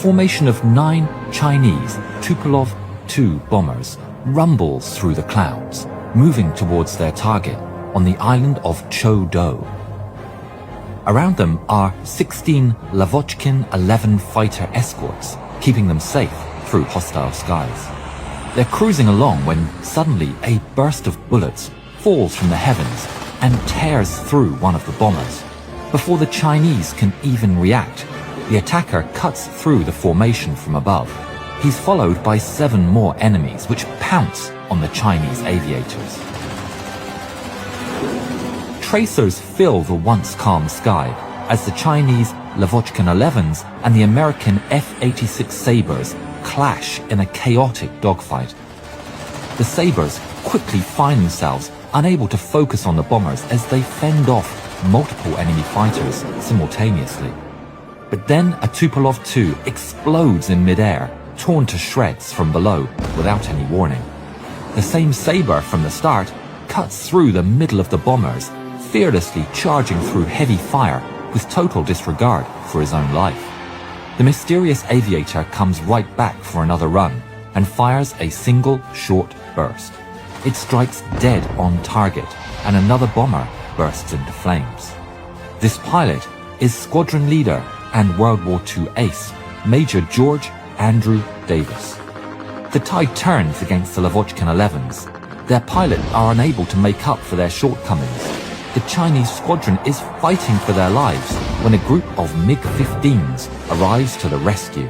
formation of 9 Chinese Tupolev-2 bombers rumbles through the clouds, moving towards their target on the island of Cho-Do. Around them are 16 Lavochkin 11 fighter escorts, keeping them safe through hostile skies. They're cruising along when suddenly a burst of bullets falls from the heavens and tears through one of the bombers. Before the Chinese can even react, the attacker cuts through the formation from above. He's followed by 7 more enemies which pounce on the Chinese aviators. Tracers fill the once calm sky as the Chinese Lavochkin 11s and the American F-86 Sabres clash in a chaotic dogfight. The Sabres quickly find themselves unable to focus on the bombers as they fend off multiple enemy fighters simultaneously. But then a Tupolev-2 explodes in midair, torn to shreds from below without any warning. The same Sabre from the start cuts through the middle of the bombers, fearlessly charging through heavy fire with total disregard for his own life. The mysterious aviator comes right back for another run and fires a single short burst. It strikes dead on target and another bomber bursts into flames. This pilot is squadron leader and World War II ace, Major George Andrew Davis. The tide turns against the Lavochkin 11s. Their pilots are unable to make up for their shortcomings. The Chinese squadron is fighting for their lives when a group of MiG-15s arrives to the rescue.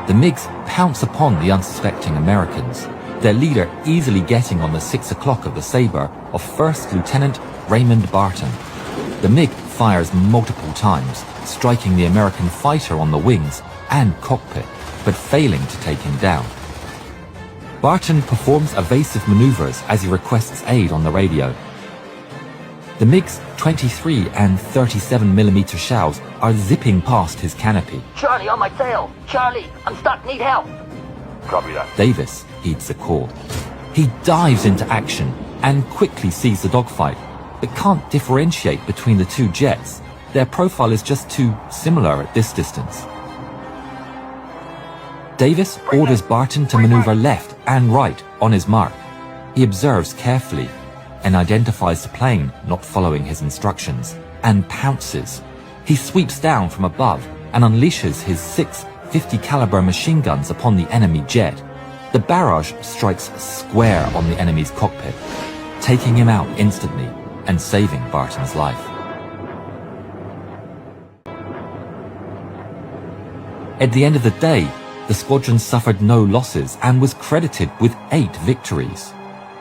The MiGs pounce upon the unsuspecting Americans, their leader easily getting on the 6 o'clock of the Sabre of First Lieutenant Raymond Barton. The MiG fires multiple times, striking the American fighter on the wings and cockpit, but failing to take him down. Barton performs evasive maneuvers as he requests aid on the radio. The MiG's 23 and 37mm shells are zipping past his canopy. Charlie, on my tail! Charlie, I'm stuck, need help! Copy that. Davis heeds the call. He dives into action and quickly sees the dogfight, but can't differentiate between the two jets. Their profile is just too similar at this distance. Davis orders Barton to maneuver left and right on his mark. He observes carefully and identifies the plane not following his instructions and pounces. He sweeps down from above and unleashes his 6 50 caliber machine guns upon the enemy jet. The barrage strikes square on the enemy's cockpit, taking him out instantly and saving Barton's life. At the end of the day, the squadron suffered no losses and was credited with 8 victories.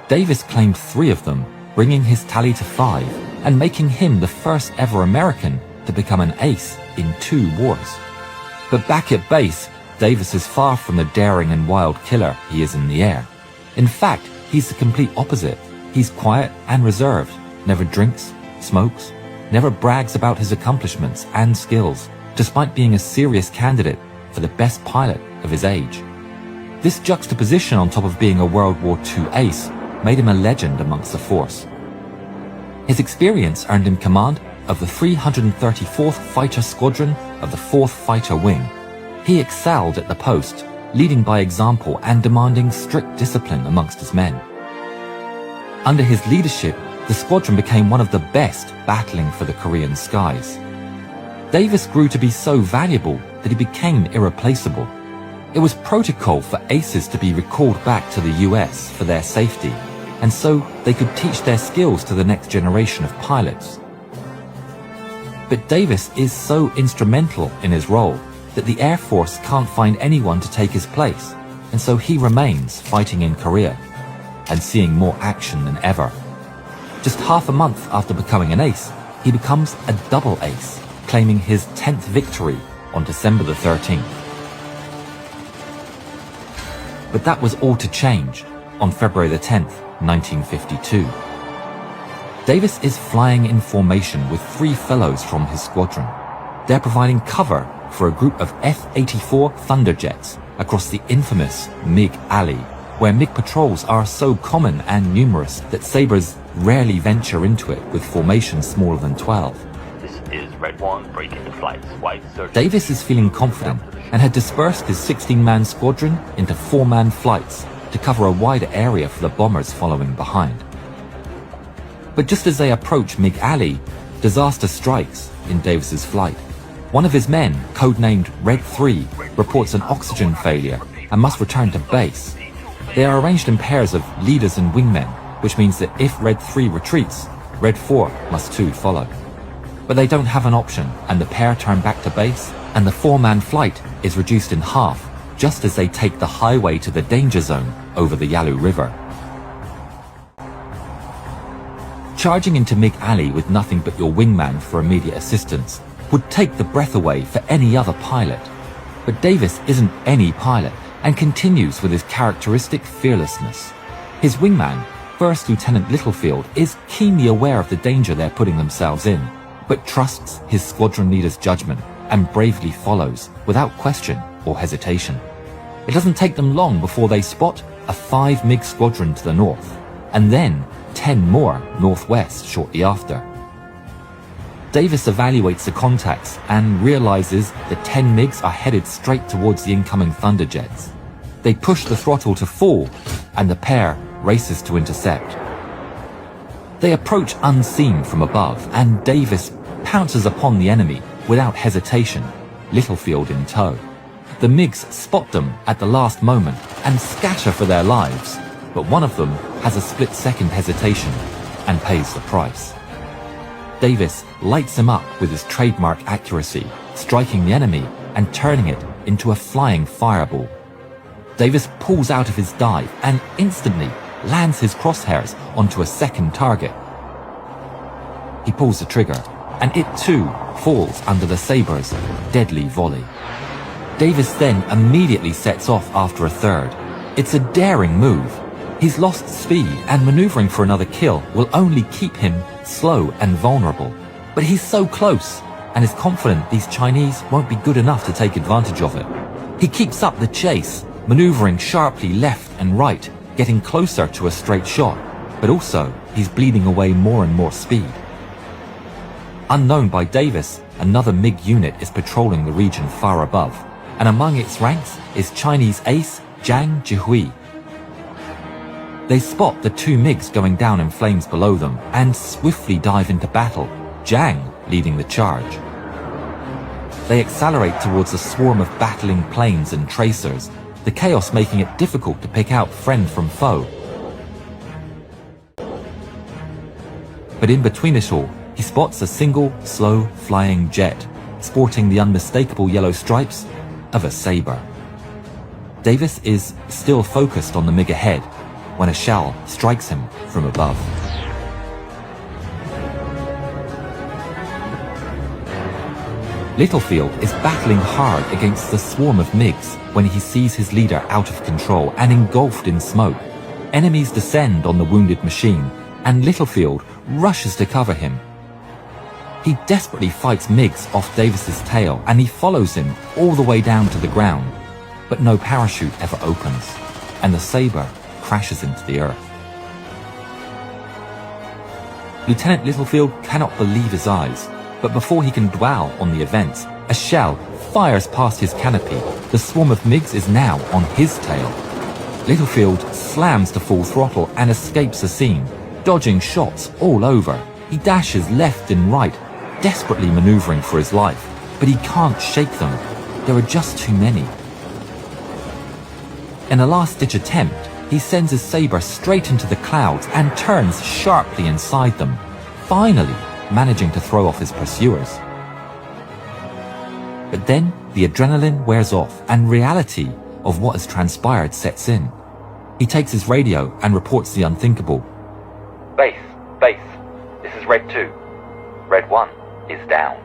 Davis claimed 3 of them, bringing his tally to 5 and making him the first ever American to become an ace in 2 wars. But back at base, Davis is far from the daring and wild killer he is in the air. In fact, he's the complete opposite. He's quiet and reserved, never drinks, smokes, never brags about his accomplishments and skills, despite being a serious candidate for the best pilot of his age. This juxtaposition on top of being a World War II ace made him a legend amongst the force. His experience earned him command of the 334th Fighter Squadron of the 4th Fighter Wing. He excelled at the post, leading by example and demanding strict discipline amongst his men. Under his leadership, the squadron became one of the best battling for the Korean skies. Davis grew to be so valuable that he became irreplaceable. It was protocol for aces to be recalled back to the US for their safety, and so they could teach their skills to the next generation of pilots. But Davis is so instrumental in his role that the Air Force can't find anyone to take his place, and so he remains fighting in Korea and seeing more action than ever. Just half a month after becoming an ace, he becomes a double ace, claiming his 10th victory on December the 13th. But that was all to change on February the 10th, 1952. Davis is flying in formation with 3 fellows from his squadron. They're providing cover for a group of F-84 Thunderjets across the infamous MiG Alley, where MiG patrols are so common and numerous that Sabres rarely venture into it with formations smaller than 12. This is Red 1, break into flights. White search. Davis is feeling confident and had dispersed his 16-man squadron into 4-man flights to cover a wider area for the bombers following behind. But just as they approach Mig Alley, disaster strikes in Davis's flight. One of his men, codenamed Red 3, reports an oxygen failure and must return to base. They are arranged in pairs of leaders and wingmen, which means that if Red 3 retreats, Red 4 must too follow. But they don't have an option, and the pair turn back to base, and the 4-man flight is reduced in half just as they take the highway to the danger zone over the Yalu River. Charging into Mig Alley with nothing but your wingman for immediate assistance would take the breath away for any other pilot. But Davis isn't any pilot and continues with his characteristic fearlessness. His wingman, First Lieutenant Littlefield, is keenly aware of the danger they're putting themselves in, but trusts his squadron leader's judgment and bravely follows without question or hesitation. It doesn't take them long before they spot a 5 MiG squadron to the north, and then 10 more northwest shortly after. Davis evaluates the contacts and realizes the 10 MiGs are headed straight towards the incoming Thunderjets. They push the throttle to full, and the pair races to intercept. They approach unseen from above, and Davis pounces upon the enemy without hesitation, Littlefield in tow. The MiGs spot them at the last moment and scatter for their lives, but one of them has a split-second hesitation and pays the price. Davis lights him up with his trademark accuracy, striking the enemy and turning it into a flying fireball. Davis pulls out of his dive and instantly lands his crosshairs onto a second target. He pulls the trigger, and it too falls under the Sabre's deadly volley. Davis then immediately sets off after a third. It's a daring move. He's lost speed, and maneuvering for another kill will only keep him slow and vulnerable. But he's so close, and is confident these Chinese won't be good enough to take advantage of it. He keeps up the chase, maneuvering sharply left and right, getting closer to a straight shot, but also he's bleeding away more and more speed. Unknown by Davis, another MiG unit is patrolling the region far above, and among its ranks is Chinese ace Zhang Jihui. They spot the 2 MiGs going down in flames below them and swiftly dive into battle, Zhang leading the charge. They accelerate towards a swarm of battling planes and tracers, the chaos making it difficult to pick out friend from foe. But in between it all, he spots a single, slow-flying jet, sporting the unmistakable yellow stripes of a Sabre. Davis is still focused on the MiG ahead when a shell strikes him from above. Littlefield is battling hard against the swarm of MiGs when he sees his leader out of control and engulfed in smoke. Enemies descend on the wounded machine, and Littlefield rushes to cover him. He desperately fights MiGs off Davis's tail, and he follows him all the way down to the ground. But no parachute ever opens, and the Sabre crashes into the earth. Lieutenant Littlefield cannot believe his eyes, but before he can dwell on the events, a shell fires past his canopy. The swarm of MiGs is now on his tail. Littlefield slams to full throttle and escapes the scene, dodging shots all over. He dashes left and right, desperately maneuvering for his life, but he can't shake them. There are just too many. In a last-ditch attempt, he sends his Sabre straight into the clouds and turns sharply inside them, finally managing to throw off his pursuers. But then the adrenaline wears off and reality of what has transpired sets in. He takes his radio and reports the unthinkable. Base, this is Red 2. Red 1 is down.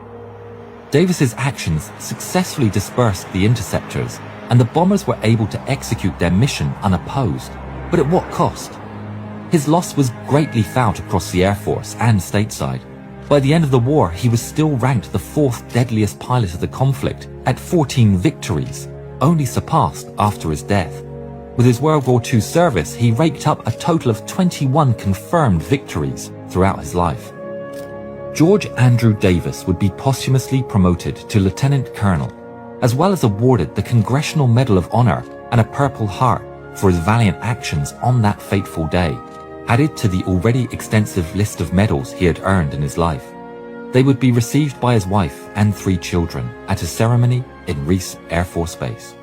Davis's actions successfully dispersed the interceptors, and the bombers were able to execute their mission unopposed. But at what cost? His loss was greatly felt across the Air Force and stateside. By the end of the war, he was still ranked the 4th deadliest pilot of the conflict at 14 victories, only surpassed after his death. With his World War II service, he raked up a total of 21 confirmed victories throughout his life. George Andrew Davis would be posthumously promoted to Lieutenant Colonel, as well as awarded the Congressional Medal of Honor and a Purple Heart for his valiant actions on that fateful day, added to the already extensive list of medals he had earned in his life. They would be received by his wife and 3 children at a ceremony in Reese Air Force Base.